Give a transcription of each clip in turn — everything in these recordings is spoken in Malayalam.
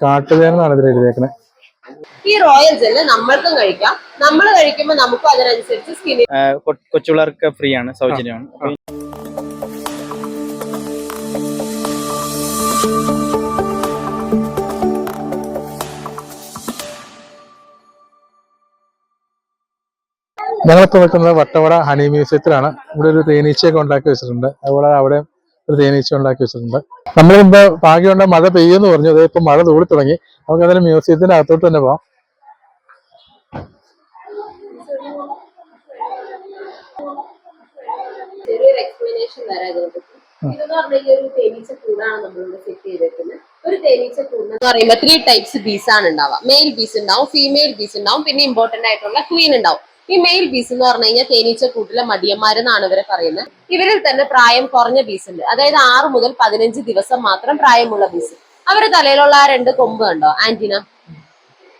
കാട്ടുതേനാണ് ഇതിൽ എഴുതിയേക്കണേ. ഈ റോയൽ ജെല്ല് നമ്മൾക്കും കഴിക്കാം. നമ്മൾ കഴിക്കുമ്പോൾ നമുക്കും അതിനനുസരിച്ച് സ്കിന്നിൽ കൊച്ചുപിള്ളേർക്ക് ഫ്രീ ആണ്, സൗജന്യമാണ്. ഞങ്ങളിപ്പോൾ നിൽക്കുന്നത് വട്ടവട ഹണി മ്യൂസിയത്തിലാണ്. ഇവിടെ ഒരു തേനീച്ചയൊക്കെ ഉണ്ടാക്കി വെച്ചിട്ടുണ്ട്. അതുപോലെ അവിടെ ഒരു തേനീച്ച ഉണ്ടാക്കി വെച്ചിട്ടുണ്ട്. നമ്മളിപ്പോ ഭാഗ്യമുണ്ട് മഴ പെയ്യുമെന്ന് പറഞ്ഞു. അതേ ഇപ്പൊ മഴ തൂടി തുടങ്ങി. നമുക്ക് അതിന് മ്യൂസിയത്തിന്റെ അകത്തോട്ട് തന്നെ പോവാം. ഇതെന്ന് പറഞ്ഞാൽ ഒരു തേനീച്ച കൂടാണ് നമ്മളിവിടെ സെറ്റ് ചെയ്തിരിക്കുന്നത്. ഒരു തേനീച്ച കൂട് എന്ന് പറയുമ്പോൾ 3 ടൈപ്സ് ബീസ് ആണ് ഉണ്ടാവുക. മെയിൽ ബീസ് ഉണ്ടാവും, ഫീമെയിൽ ബീസ് ഉണ്ടാവും, പിന്നെ ഇമ്പോർട്ടന്റ് ആയിട്ടുള്ള ക്വീൻ ഉണ്ടാവും. ഈ മെയിൽ ബീസ് എന്ന് പറഞ്ഞു കഴിഞ്ഞാൽ തേനീച്ച കൂട്ടിലെ മടിയന്മാരെന്നാണ് ഇവരെ പറയുന്നത്. ഇവരിൽ തന്നെ പ്രായം കുറഞ്ഞ ബീസ് ഉണ്ട്. അതായത് 6 മുതൽ 15 ദിവസം മാത്രം പ്രായമുള്ള ബീസ്. അവരുടെ തലയിലുള്ള ആ 2 കൊമ്പ് കണ്ടോ, ആന്റിന,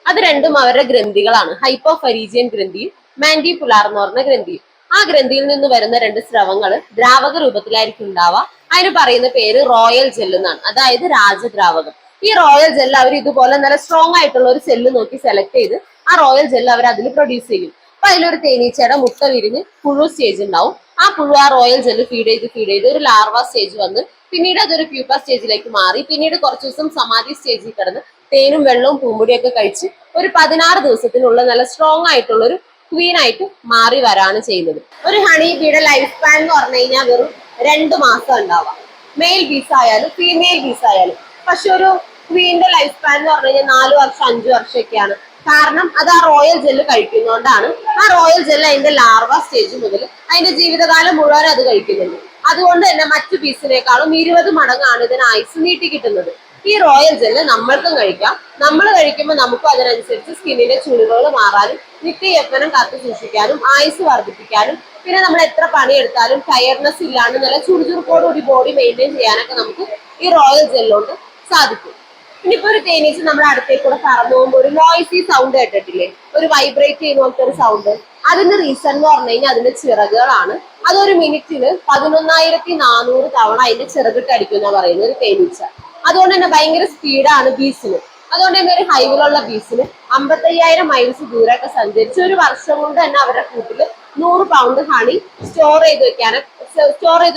അത് രണ്ടും അവരുടെ ഗ്രന്ഥികളാണ്. ഹൈപ്പോഫരീജിയൻ ഗ്രന്ഥിയും മാൻഡിബുലാർ എന്ന് പറഞ്ഞ ഗ്രന്ഥിയും. ആ ഗ്രന്ഥിയിൽ നിന്ന് വരുന്ന 2 സ്രവങ്ങൾ ദ്രാവക രൂപത്തിലായിരിക്കും ഉണ്ടാവുക. അതിന് പറയുന്ന പേര് റോയൽ ജെല്ല് എന്നാണ്, അതായത് രാജദ്രാവകം. ഈ റോയൽ ജെല്ല് അവർ ഇതുപോലെ നല്ല സ്ട്രോങ് ആയിട്ടുള്ള ഒരു സെല്ല് നോക്കി സെലക്ട് ചെയ്ത് ആ റോയൽ ജെല്ല് അവർ അതിൽ പ്രൊഡ്യൂസ് ചെയ്യും. അപ്പൊ അതിലൊരു തേനീച്ചയുടെ മുട്ട വിരിഞ്ഞ് പുഴു സ്റ്റേജ് ഉണ്ടാവും. ആ പുഴു ആ റോയൽ ജെല്ല് ഫീഡ് ചെയ്ത് ഒരു ലാർവ സ്റ്റേജ് വന്ന് പിന്നീട് അതൊരു പ്യൂപ്പ സ്റ്റേജിലേക്ക് മാറി പിന്നീട് കുറച്ച് ദിവസം സമാധി സ്റ്റേജിൽ കിടന്ന് തേനും വെള്ളവും പൂമ്പൊടിയൊക്കെ കഴിച്ച് ഒരു 16 ദിവസത്തിനുള്ള നല്ല സ്ട്രോങ് ആയിട്ടുള്ള ഒരു ക്വീൻ ആയിട്ട് മാറി വരാണ് ചെയ്യുന്നത്. ഒരു ഹണി ബീയുടെ ലൈഫ് സ്പാൻ എന്ന് പറഞ്ഞു കഴിഞ്ഞാൽ വെറും 2 മാസം ഉണ്ടാവാം. മെയിൽ ബീസ് ആയാലും ഫീമെയിൽ ബീസ് ആയാലും. പക്ഷെ ഒരു ക്വീന്റെ ലൈഫ് സ്പാൻ എന്ന് പറഞ്ഞു കഴിഞ്ഞാൽ 4 വർഷം 5 വർഷമൊക്കെയാണ്. കാരണം അത് ആ റോയൽ ജെല്ല് കഴിക്കുന്നതുകൊണ്ടാണ്. ആ റോയൽ ജെല്ല് അതിന്റെ ലാർവ സ്റ്റേജ് മുതൽ അതിന്റെ ജീവിതകാലം മുഴുവൻ അത് കഴിക്കുന്നുണ്ട്. അതുകൊണ്ട് തന്നെ മറ്റു ബീസിനേക്കാളും 20 മടങ്ങാണ് ഇതിന് ആയുസ് നീട്ടി കിട്ടുന്നത്. ഈ റോയൽ ജെല്ല് നമ്മൾക്കും കഴിക്കാം. നമ്മൾ കഴിക്കുമ്പോൾ നമുക്കും അതിനനുസരിച്ച് സ്കിന്നിന്റെ ചുളിവുകൾ മാറാനും നിത്യയപ്പനം കാത്തു സൂക്ഷിക്കാനും ആയുസ് വർദ്ധിപ്പിക്കാനും പിന്നെ നമ്മൾ എത്ര പണിയെടുത്താലും ടയർനെസ് ഇല്ലാണ്ട് നല്ല ചുറുചുറുക്കോടുകൂടി ബോഡി മെയിൻറ്റെയിൻ ചെയ്യാനൊക്കെ നമുക്ക് ഈ റോയൽ ജെല്ലുകൊണ്ട് സാധിക്കും. ഇനിയിപ്പോ ഒരു തേനീച്ച നമ്മുടെ അടുത്തേക്ക് കൂടെ പറന്നു പോകുമ്പോൾ ഒരു നോയ്സി സൗണ്ട് കേട്ടിട്ടില്ലേ, ഒരു വൈബ്രേറ്റ് ചെയ്യുന്ന പോലത്തെ ഒരു സൗണ്ട്. അതിന്റെ റീസൺ എന്ന് പറഞ്ഞു കഴിഞ്ഞാൽ അതിന്റെ ചിറകുകളാണ്. അതൊരു മിനിറ്റിന് 11,400 തവണ അതിന്റെ ചിറകിട്ടടിക്കും എന്നാ പറയുന്നത് ഒരു തേനീച്ച. അതുകൊണ്ട് തന്നെ ഭയങ്കര സ്പീഡാണ് ബീസിന്. അതുകൊണ്ട് തന്നെ ഒരു ഹൈവിലുള്ള ബീസിന് 55,000 മൈൽസ് ദൂരമൊക്കെ സഞ്ചരിച്ച് ഒരു വർഷം കൊണ്ട് തന്നെ അവരുടെ കൂട്ടില് 100 പൗണ്ട് ഹണി സ്റ്റോർ ചെയ്ത്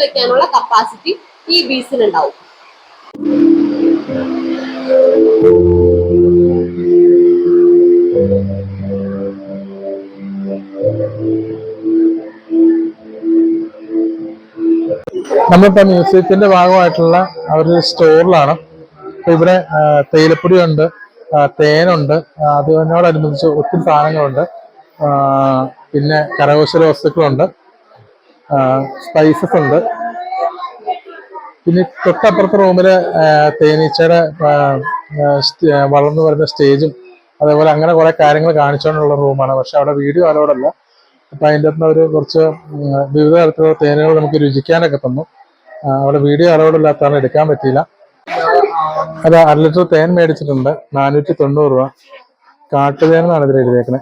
വെക്കാനുള്ള കപ്പാസിറ്റി ഈ ബീസിനുണ്ടാവും. നമ്മളിപ്പോ മ്യൂസിയത്തിന്റെ ഭാഗമായിട്ടുള്ള അവരുടെ സ്റ്റോറിലാണ്. അപ്പൊ ഇവിടെ തേയിലപ്പൊടി ഉണ്ട്, തേനുണ്ട്, അതിനോടനുബന്ധിച്ച് ഒത്തിരി സാധനങ്ങളുണ്ട്. പിന്നെ കരകൗശല വസ്തുക്കളുണ്ട്, സ്പൈസസ് ഉണ്ട്. പിന്നെ തൊട്ടപ്പുറത്തെ റൂമില് തേനീച്ചയുടെ വളർന്നു വരുന്ന സ്റ്റേജും അതേപോലെ അങ്ങനെ കുറെ കാര്യങ്ങൾ കാണിച്ചുകൊണ്ടുള്ള റൂമാണ്. പക്ഷെ അവിടെ വീഡിയോ അലോഡല്ല. അപ്പൊ അതിൻ്റെ അകത്ത് അവർ കുറച്ച് വിവിധ തരത്തിലുള്ള തേനുകൾ നമുക്ക് രുചിക്കാനൊക്കെ തന്നു. അവിടെ വീഡിയോ അലോഡില്ലാത്തതാണ്, എടുക്കാൻ പറ്റിയില്ല. അത് 1 ലിറ്റർ തേൻ മേടിച്ചിട്ടുണ്ട്, 490 രൂപ. കാട്ടുതേനാണ് ഇതിൽ എഴുതിയേക്കണേ.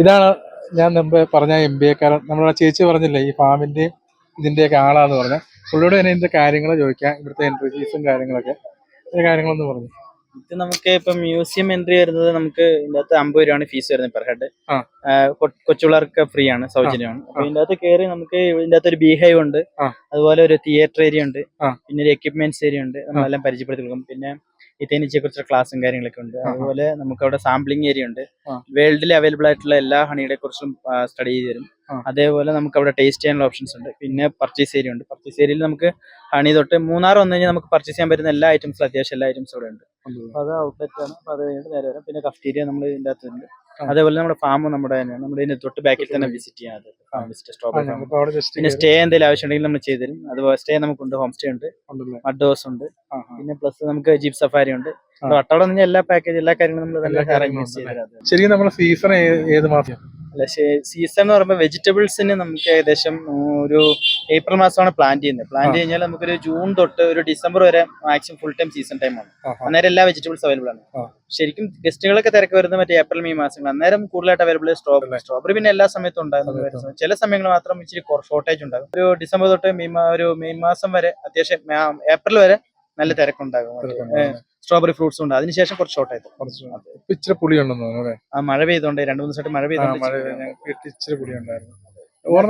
ഇതാണ് ഞാൻ മുമ്പ് പറഞ്ഞ MBA കാരൻ. നമ്മളെ ചേച്ചി പറഞ്ഞില്ലേ ഈ ഫാമിന്റെയും ഇതിന്റെയൊക്കെ ആളാന്ന് പറഞ്ഞ പുള്ളിയോട് തന്നെ ഇതിന്റെ കാര്യങ്ങൾ ചോദിക്കാം. ഇവിടുത്തെ എൻട്രി ഫീസും കാര്യങ്ങളൊക്കെ കാര്യങ്ങളൊന്ന് പറഞ്ഞു. ഇത് നമുക്ക് ഇപ്പൊ മ്യൂസിയം എൻട്രി വരുന്നത് നമുക്ക് ഇതിന്റെ അകത്ത് 50 രൂപയാണ് ഫീസ് വരുന്നത് പെർ ഹെഡ്. ആ. കൊച്ചുപിള്ളേർക്ക് ഫ്രീ ആണ്, സൗജന്യമാണ്. അപ്പൊ ഇതിന്റെ അകത്ത് കയറി നമുക്ക് ഇതിന്റെ അകത്ത് ഒരു ബീഹൈവ് ഉണ്ട്, ആ. അതുപോലെ ഒരു തിയേറ്റർ ഏരിയ ഉണ്ട്, ആ. പിന്നെ ഒരു എക്യുപ്മെന്റ്സ് ഏരിയ ഉണ്ട്, നമ്മളെല്ലാം പരിചയപ്പെടുത്തി കൊടുക്കും. പിന്നെ ഈ തേനീച്ചയെ കുറിച്ചുള്ള ക്ലാസ്സും കാര്യങ്ങളൊക്കെ ഉണ്ട്. അതുപോലെ നമുക്ക് അവിടെ സാമ്പിളിംഗ് ഏരിയ ഉണ്ട്, ആ. വേൾഡിൽ അവൈലബിൾ ആയിട്ടുള്ള എല്ലാ ഹണിയുടെ കുറിച്ചും സ്റ്റഡി ചെയ്ത് തരും. ആ. അതേപോലെ നമുക്ക് അവിടെ ടേസ്റ്റ് ചെയ്യാനുള്ള ഓപ്ഷൻസ് ഉണ്ട്. പിന്നെ പർച്ചേസ് ഏരിയ ഉണ്ട്. പർച്ചേസ് ഏരിയയിൽ നമുക്ക് ഹണി തൊട്ട് മൂന്നാർ വന്നു കഴിഞ്ഞാൽ നമുക്ക് പർച്ചേസ് ചെയ്യാൻ പറ്റുന്ന എല്ലാ ഐറ്റംസും, അത്യാവശ്യം എല്ലാ ഐറ്റംസും ഇവിടെ ഉണ്ട്. അപ്പൊ അത് ഔട്ട്ലെറ്റ് ആണ്. അപ്പൊ അത് കഴിഞ്ഞിട്ട് നേരെ വരാം. പിന്നെ കഫ്റ്റീരിയ നമ്മൾ ഇതിന്റെ അകത്തുണ്ട്. അതേപോലെ നമ്മുടെ ഫാം നമ്മുടെ തന്നെയാണ്, നമ്മുടെ ഇതിന് തൊട്ട് ബാക്കിൽ തന്നെ വിസിറ്റ് ചെയ്യാം. Strawberry farm. പിന്നെ സ്റ്റേ എന്തെങ്കിലും ആവശ്യം ഉണ്ടെങ്കിൽ നമ്മൾ ചെയ്തു തരും. അതുപോലെ സ്റ്റേ നമുക്കുണ്ട്, ഹോം സ്റ്റേ ഉണ്ട്, മഡ് ഹൗസ് ഉണ്ട്, പിന്നെ പ്ലസ് നമുക്ക് ജീപ്പ് സഫാരി ഉണ്ട്. വട്ടവട എന്ന് പറഞ്ഞാൽ എല്ലാ പാക്കേജ് എല്ലാ കാര്യങ്ങളും നമ്മൾ അറേഞ്ച് ചെയ്ത് തരാം. ശരിക്കും നമ്മുടെ സീസൺ ഏത് മാസം? അല്ല, സീസൺ എന്ന് പറയുമ്പോൾ വെജിറ്റബിൾസിന് നമുക്ക് ഏകദേശം ഒരു ഏപ്രിൽ മാസമാണ് പ്ലാൻ ചെയ്യുന്നത്. പ്ലാൻ ചെയ്ത് കഴിഞ്ഞാൽ നമുക്കൊരു ജൂൺ തൊട്ട് ഒരു ഡിസംബർ വരെ മാക്സിമം ഫുൾ ടൈം സീസൺ ടൈമാണ്. അന്നേരം എല്ലാ വെജിറ്റബിൾസ് അവൈലബിൾ ആണ്. ശരിക്കും ഗസ്റ്റുകളൊക്കെ തിരക്ക് വരുന്നത് മറ്റേ ഏപ്രിൽ മെയ് മാസങ്ങൾ. അന്നേരം കൂടുതലായിട്ട് അവൈലബിൾ സ്ട്രോബെറി പിന്നെ എല്ലാ സമയത്തും ഉണ്ടാകും. ചില സമയങ്ങൾ മാത്രം ഇച്ചിരി ഷോർട്ടേജ് ഉണ്ടാകും. ഒരു ഡിസംബർ തൊട്ട് മെയ് മാസം വരെ അത്യാവശ്യം ഏപ്രിൽ വരെ നല്ല തിരക്കുണ്ടാകും. സ്ട്രോബെറി ഫ്രൂട്ട്സ് ഉണ്ട്. അതിനുശേഷം കുറച്ച് ഷോർട്ട് ആയിട്ട് ഇച്ചിരി പുളി ഉണ്ടെന്ന് തോന്നുന്നു. മഴ പെയ്തോണ്ട് 2-3 ദിവസമായിട്ട് മഴ പെയ്തോണ്ട് ഇച്ചിരി പുളി ഉണ്ടായിരുന്നു.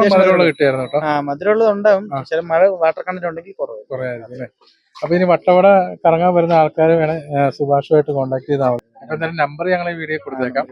മധുരമുള്ള കിട്ടിയായിരുന്നു കേട്ടോ. മധുരമുള്ളത് ഉണ്ടാവും. ചില മഴ വാട്ടർ കണ്ടന്റ് ഉണ്ടെങ്കിൽ കുറവായിരിക്കും അല്ലേ. അപ്പൊ ഇനി വട്ടവട കറങ്ങാൻ വരുന്ന ആൾക്കാർ വേണേ സുഭാഷുമായിട്ട് കോൺടാക്ട് ചെയ്താൽ മതി. അപ്പൊ എന്തായാലും നമ്പർ ഞങ്ങൾ ഈ വീഡിയോ കൊടുത്തേക്കാം.